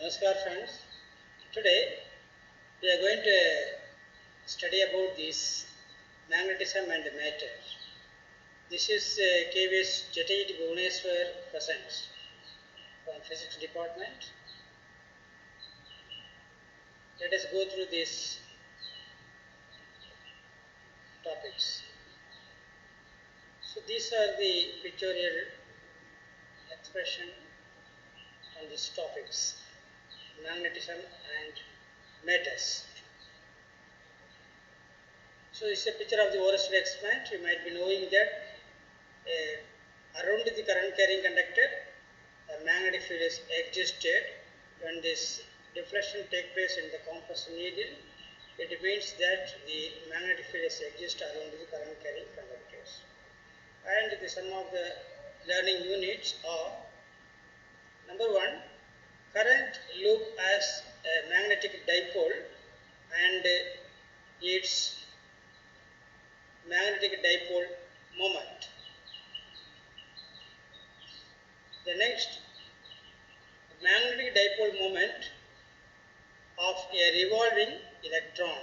Namaskar friends. Today we are going to study about this magnetism and matter. This is KVS Jatayit Bhubaneswar presents from Physics Department. Let us go through these topics. So these are the pictorial expression on these topics, magnetism and matters. So this is a picture of the Oersted experiment. You might be knowing that around the current carrying conductor, a magnetic field is existed. When this deflection takes place in the compass needle, it means that the magnetic field is exist around the current carrying conductors. And the sum of the learning units are: number 1, current loop as a magnetic dipole and its magnetic dipole moment. The next, magnetic dipole moment of a revolving electron.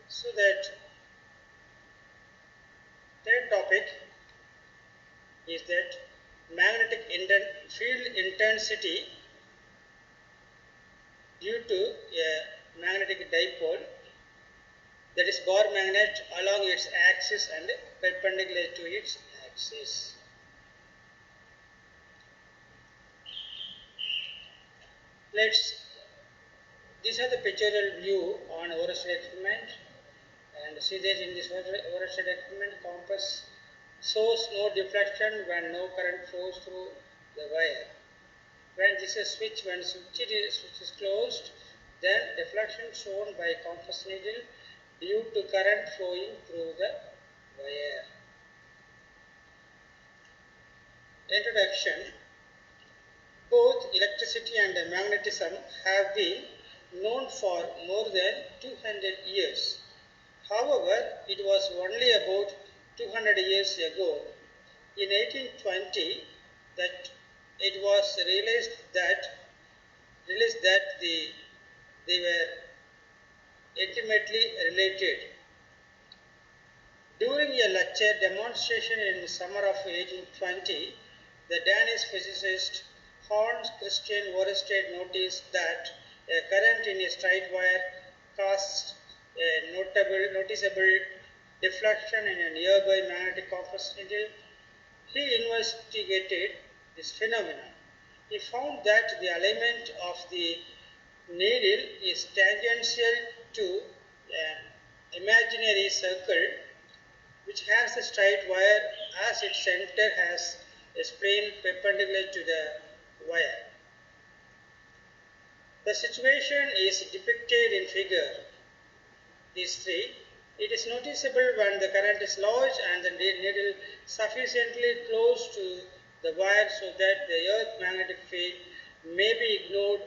So that third topic is that magnetic field intensity due to a magnetic dipole, that is bar magnet, along its axis and perpendicular to its axis. These are the pictorial view on Oersted experiment, and see that in this Oersted experiment, compass shows no deflection when no current flows through the wire. When this is switch, when switch is closed, then deflection shown by compass needle due to current flowing through the wire. Introduction. Both electricity and magnetism have been known for more than 200 years. However, it was only about 200 years ago, in 1820, that it was realized that they were intimately related. During a lecture demonstration in the summer of 1820, the Danish physicist Hans Christian Oersted noticed that a current in a straight wire caused a noticeable deflection in a nearby magnetic compass needle. He investigated this phenomenon. He found that the alignment of the needle is tangential to an imaginary circle which has a straight wire, as its center has a plane perpendicular to the wire. The situation is depicted in figure these 3. It is noticeable when the current is large and the needle sufficiently close to the wire so that the earth magnetic field may be ignored.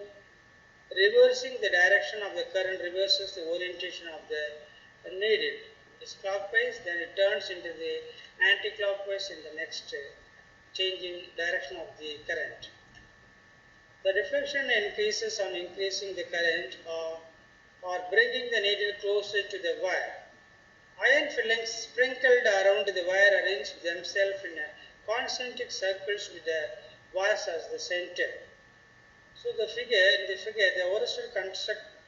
Reversing the direction of the current reverses the orientation of the needle. It's clockwise, then it turns into the anti-clockwise in the next changing direction of the current. The deflection increases on increasing the current or bringing the needle closer to the wire. Iron fillings sprinkled around the wire arrange themselves in concentric circles with the wires as the center. So in the figure, the Oersted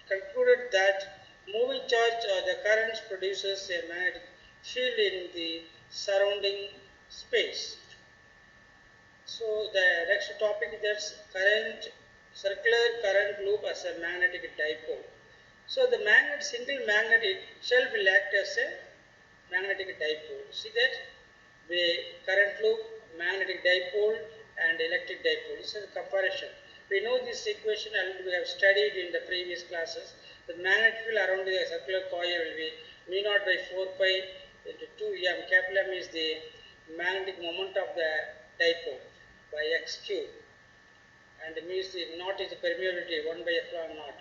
concluded that moving charge or the currents produces a magnetic field in the surrounding space. So the next topic is circular current loop as a magnetic dipole. So the single magnet itself will act as a magnetic dipole. See that the current loop, magnetic dipole and electric dipole. This is a comparison. We know this equation and we have studied in the previous classes. The magnetic field around the circular coil will be mu0 by 4 pi into 2m. Capital M is the magnetic moment of the dipole by x cube, and mu is the naught is the permeability 1 by epsilon naught,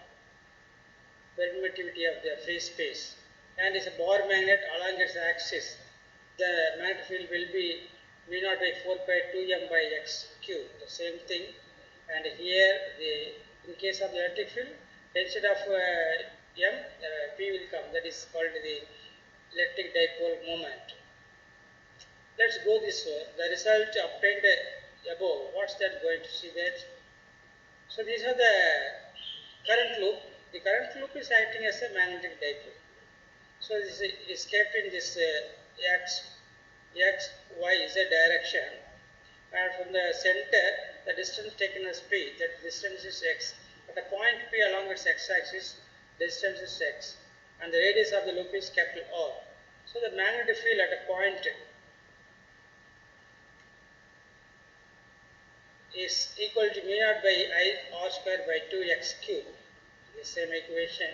permittivity of the free space, and is a bar magnet along its axis. The magnetic field will be V naught by 4 pi 2m by x cube, the same thing. And here, in case of the electric field, instead of m, p will come. That is called the electric dipole moment. Let's go this way. The result obtained above. What's that going to see that? So these are the current loop. The current loop is acting as a magnetic dipole. So this is kept in this x, y, z direction, and from the center, the distance taken as p, that distance is x. At a point p along its x-axis, distance is x, and the radius of the loop is capital R. So the magnetic field at a point is equal to mu naught by I r square by 2x cube, the same equation.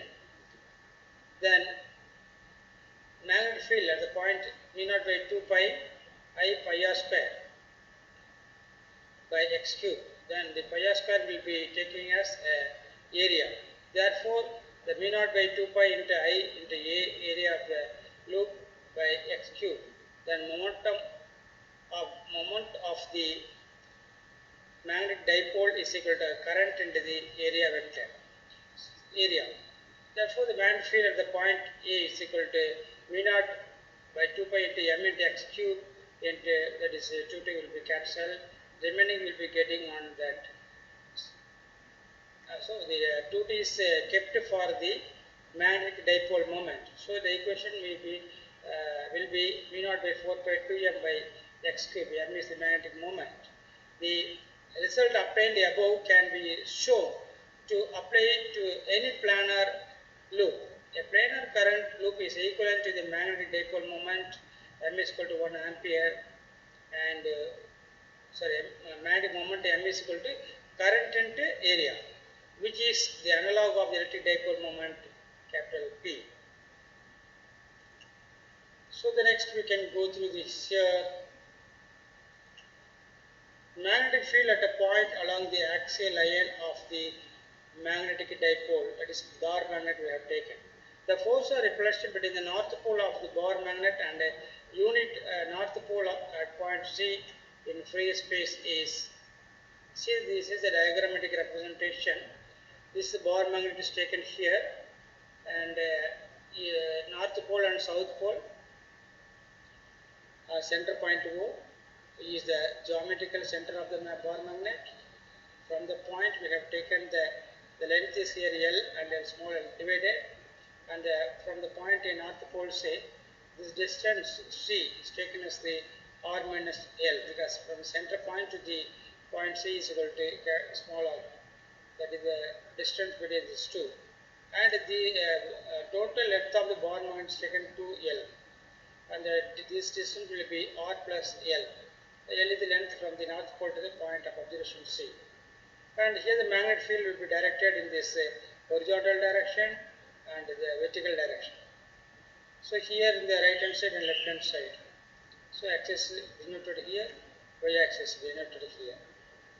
Then magnetic field at the point mu naught by 2 pi I pi r square by x cube. Then the pi r square will be taking as area. Therefore, the mu naught by 2 pi into I into a area of the loop by x cube. Then moment of the magnetic dipole is equal to current into the area vector. Therefore, the magnetic field at the point A is equal to mu naught by 2 pi into m into x cube into, that is 2t will be cancelled. Remaining will be getting on that. So the 2t is kept for the magnetic dipole moment. So the equation will be mu naught by 4 pi 2m by x cube. M is the magnetic moment. The result obtained above can be shown to apply to any planar loop. A planar current loop is equivalent to the magnetic dipole moment. M is equal to 1 ampere, and magnetic moment M is equal to current into area, which is the analog of the electric dipole moment capital P. So the next we can go through this here. Magnetic field at a point along the axial line of the magnetic dipole, that is bar magnet we have taken. The force or repulsion between the north pole of the bar magnet and a unit north pole at point C in free space is, see, this is a diagrammatic representation. This bar magnet is taken here, and north pole and south pole, center point O is the geometrical center of the bar magnet. From the point we have taken the length is here L and L small l divided, and from the point in north pole say this distance C is taken as the R minus L, because from center point to the point C is equal to small r. That is the distance between these two, and the total length of the bar magnet is taken 2L, and this distance will be R plus L. L is the length from the north pole to the point of observation C. And here the magnetic field will be directed in this horizontal direction and the vertical direction. So here in the right hand side and left hand side. So axis is denoted here, y axis is denoted here.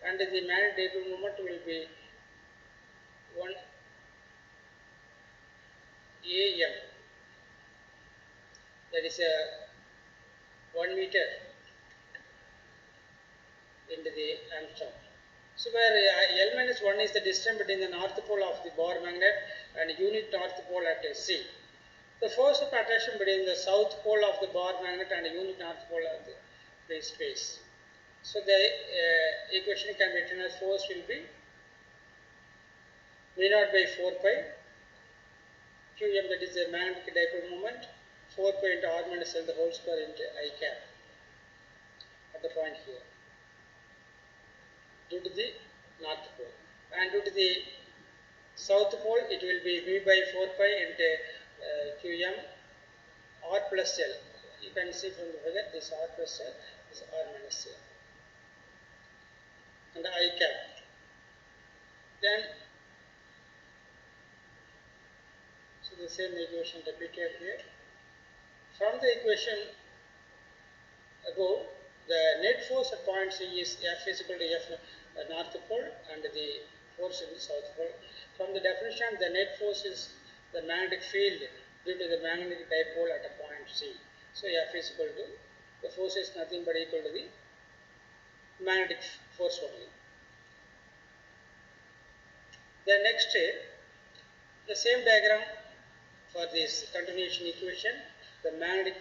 And the magnetic dipole moment will be 1 AM. That is 1 meter into the Armstrong. So where L minus 1 is the distance between the north pole of the bar magnet and unit north pole at C. The force of attraction between the south pole of the bar magnet and unit north pole of the free space. So the equation can be written as force will be mu naught by 4 pi Qm, that is the magnetic dipole moment, 4 pi into R minus L the whole square into I cap at the point here, due to the north pole, and due to the south pole it will be V by 4 pi into Qm R plus L. You can see from the figure this R plus L is R minus L and I cap. Then so the same equation repeated here. From the equation above, the net force at point C is F is equal to F north pole and the force in the south pole. From the definition, the net force is the magnetic field due to the magnetic dipole at a point C. So F is equal to, the force is nothing but equal to the magnetic force only. The next, the same diagram for this continuation equation, the magnetic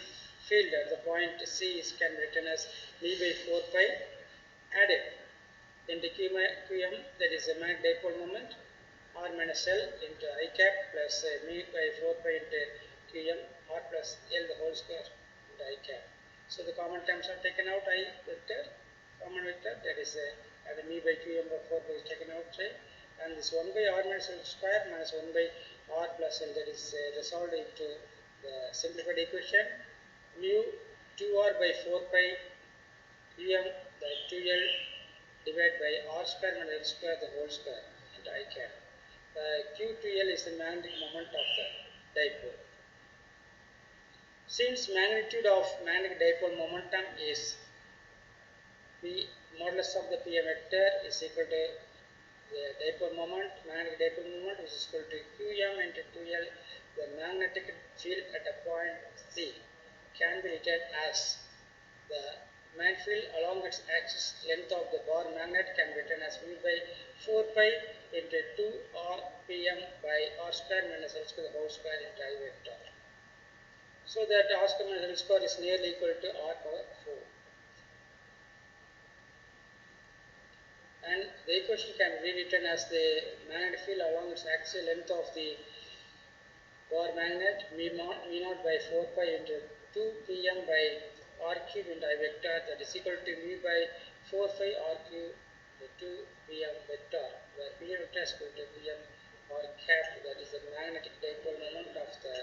field at the point C is can be written as V by 4 pi added into Qm, that is the magnetic dipole moment, R minus L into I cap plus mu by 4 pi into Qm R plus L the whole square into I cap. So the common terms are taken out, I vector, common vector, that is the mu by Qm by 4 pi is taken out, and this 1 by R minus L square minus 1 by R plus L, that is resolved into the simplified equation, mu 2R by 4 pi Qm by 2L divided by R square minus L square the whole square into I cap. Q2L is the magnetic moment of the dipole. Since magnitude of magnetic dipole momentum is P modulus of the P vector is equal to the dipole moment, magnetic dipole moment, which is equal to Qm into 2L, the magnetic field at a point C can be written as the magnetic field along its axis length of the bar magnet can be written as mu by 4 pi into 2 R Pm by R square minus L square the whole square into I vector. So that R square minus L square is nearly equal to R power 4. And the equation can be rewritten as the magnetic field along its axial length of the bar magnet mu naught by 4 pi into 2 Pm by R cube into I vector, that is equal to mu by 4 pi R cube the 2 Pm vector, where Pm vector is equal to Pm or cap, that is the magnetic dipole moment of the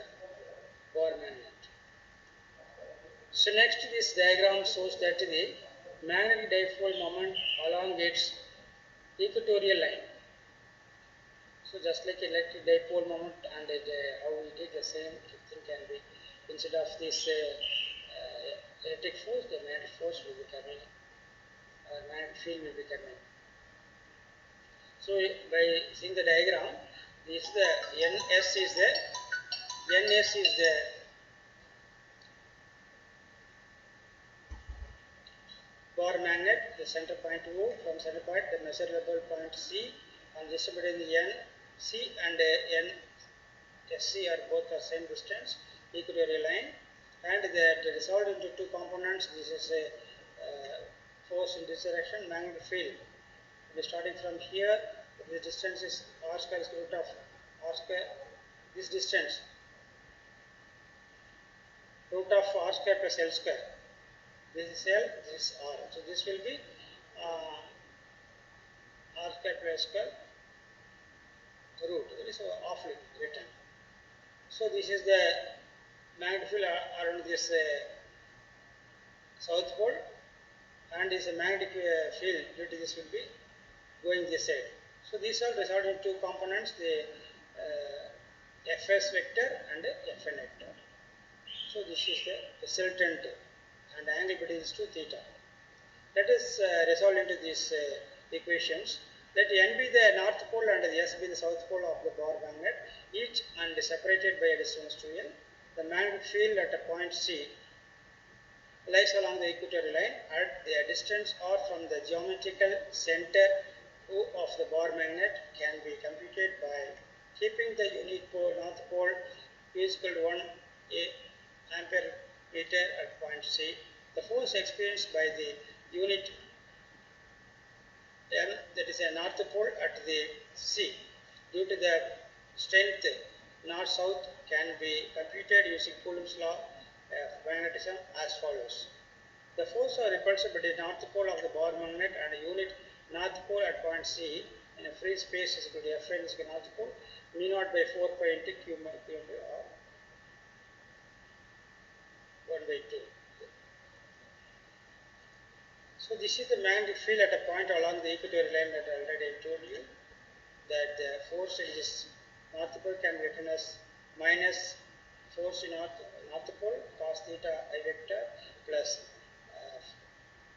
bar magnet. So next, this diagram shows that the magnetic dipole moment along its equatorial line. So just like electric dipole moment and how we did the same thing can be, instead of this electric force, the magnetic force will be coming, or magnetic field will be coming. So by seeing the diagram, this is the NS is the bar magnet, the center point O, from center point the measurable point C, and distributed in the N, C and N SC are both the same distance, equatorial line, and that resolved into two components. This is a force in this direction, magnetic field. We starting from here, the distance is R square is root of R square, this distance, root of R square plus L square. This is L, this is R. So this will be R square plus square root. That is awfully written. So this is the magnetic field around this south pole, and this magnetic field due to this will be going this side. So these are resolved in two components, the Fs vector and the Fn vector. So this is the resultant, and the angle between these two theta. Let us resolve into these equations. Let N be the north pole and the S be the south pole of the bar magnet, each and separated by a distance 2L. The magnetic field at a point C lies along the equatorial line at the distance R from the geometrical center O of the bar magnet can be computed by keeping the unit pole north pole P is equal to 1 ampere meter at point C. The force experienced by the unit M, that is a north pole at the C, due to the strength north-south, can be computed using Coulomb's law of magnetism as follows. The force or repulsion between north pole of the bar magnet and a unit north pole at point C in a free space is equal to Fn is equal to north pole mu naught by 4 pi into Q by R 1 by 2. So this is the magnetic field at a point along the equatorial line that already I told you, that the force in this north pole can be written as minus force in north pole cos theta I vector plus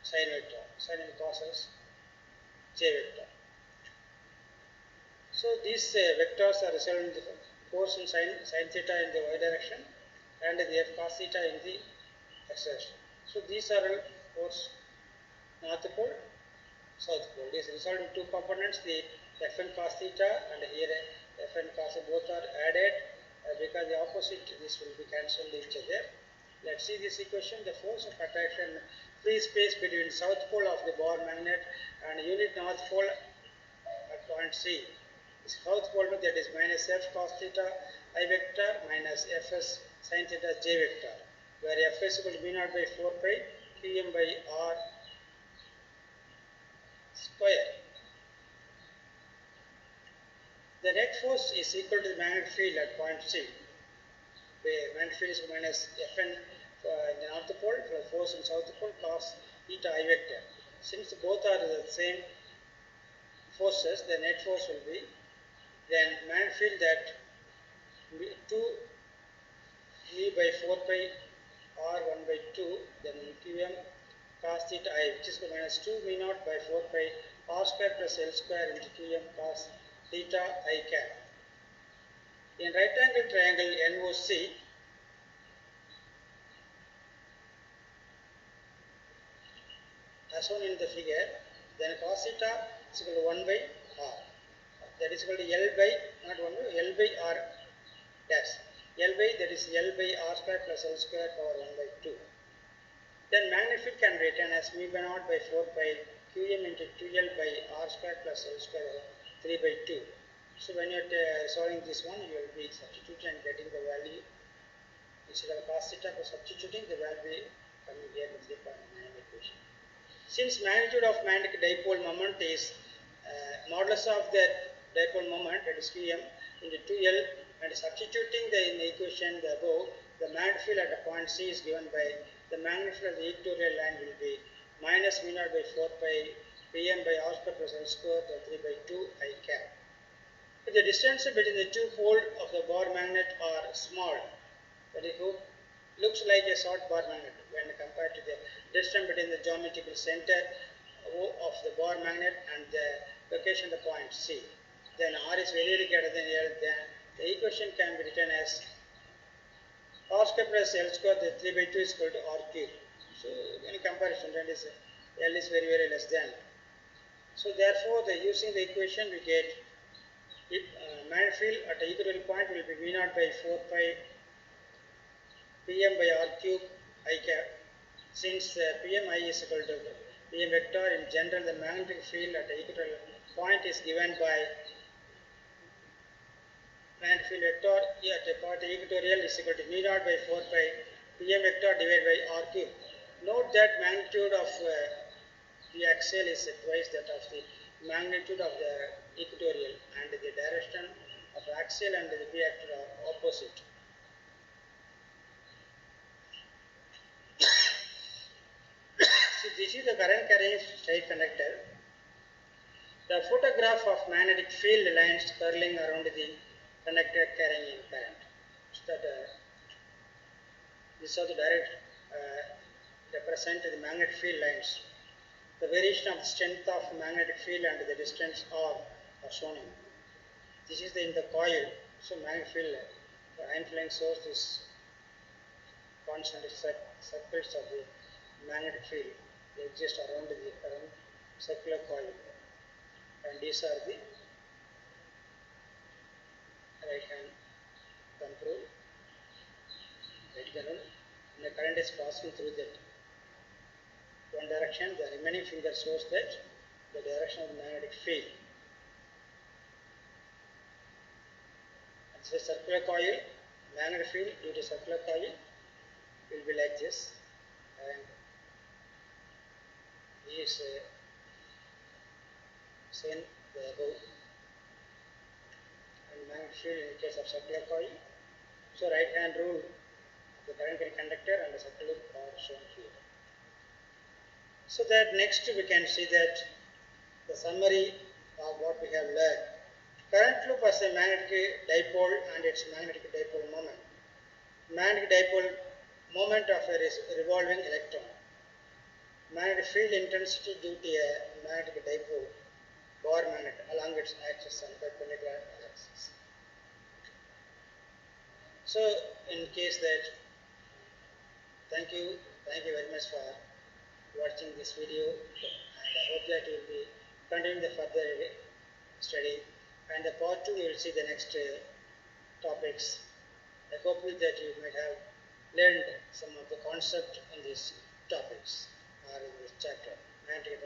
sin vector, sin and cos as j vector. So these vectors are resolved in the force in sin theta in the y direction and the f cos theta in the x direction. So these are force north pole south pole. This resolved in two components, the Fn cos theta and here Fn cos, both are added because the opposite, this will be cancelled each other. Let's see this equation. The force of attraction, free space between south pole of the Bohr magnet and unit north pole at point C. South pole, that is minus F cos theta I vector minus Fs sin theta j vector, where F is equal to V naught by 4 pi Qm by R square. The net force is equal to the magnetic field at point C. The magnetic field is minus Fn in the north pole, for force in south pole cos theta I vector. Since both are the same forces, the net force will be then magnetic field that 2 V by 4 pi R 1 by 2, then Qm cos theta I, which is minus 2 V naught by 4 pi R square plus L square into Qm cos theta I cap. In right angle triangle NOC, as shown in the figure, then cos theta is equal to 1 by R. That is equal to L by, not 1 by, L by R dash. L by, that is L by R square plus L square power 1 by 2. Then magnetic field can be written as mu by naught by 4 pi Qm into 2L by R square plus L square 3 by 2. So when you are solving this one, you will be substituting and getting the value. Instead of cos theta, for substituting, the value coming here to 3.9 equation. Since magnitude of magnetic dipole moment is modulus of the dipole moment, that is Qm into 2L, and substituting in the equation the above, the magnetic field at the point C is given by the magnetic field of the equatorial line will be minus V naught by 4 pi Pm by R square plus L square 3 by 2 I cap. If the distance between the two poles of the Bohr magnet are small, that is, looks like a short Bohr magnet when compared to the distance between the geometrical center O of the Bohr magnet and the location of the point C, then R is very greater than L, then the equation can be written as R square plus L square, the 3 by 2 is equal to R cube. So in comparison, that is L is very less than. So therefore, using the equation, we get if magnetic field at the equatorial point will be V naught by 4 pi Pm by R cube I cap. Since Pm I is equal to Pm vector, in general the magnetic field at the equatorial point is given by magnetic field vector at the part equatorial is equal to V naught by 4 pi Pm vector divided by R cube. Note that magnitude of the axial is twice that of the magnitude of the equatorial, and the direction of axial and the biaxial are opposite. So this is the current carrying straight conductor. The photograph of magnetic field lines curling around the conductor carrying current. So that this is the direct represent the magnetic field lines. The variation of the strength of magnetic field and the distance are shown in. This is in the coil. So magnetic field, the influence source is constant circles of the magnetic field. They exist around the circular coil, and these are the right hand control, and the current is passing through that one direction. The remaining finger shows that the direction of the magnetic field. It's a circular coil. Magnetic field due to circular coil will be like this, and is seen the above, and magnetic field in case of circular coil. So right hand rule, the current carrying conductor and the circular are shown here. So that next we can see that the summary of what we have learned. Current loop as a magnetic dipole and its magnetic dipole moment. Magnetic dipole moment of a revolving electron. Magnetic field intensity due to a magnetic dipole Bohr magnet along its axis and perpendicular axis. So in case that, thank you very much for watching this video, and I hope that you will be continue the further study, and the part 2 we will see the next topics. I hope that you might have learned some of the concept in these topics or in this chapter.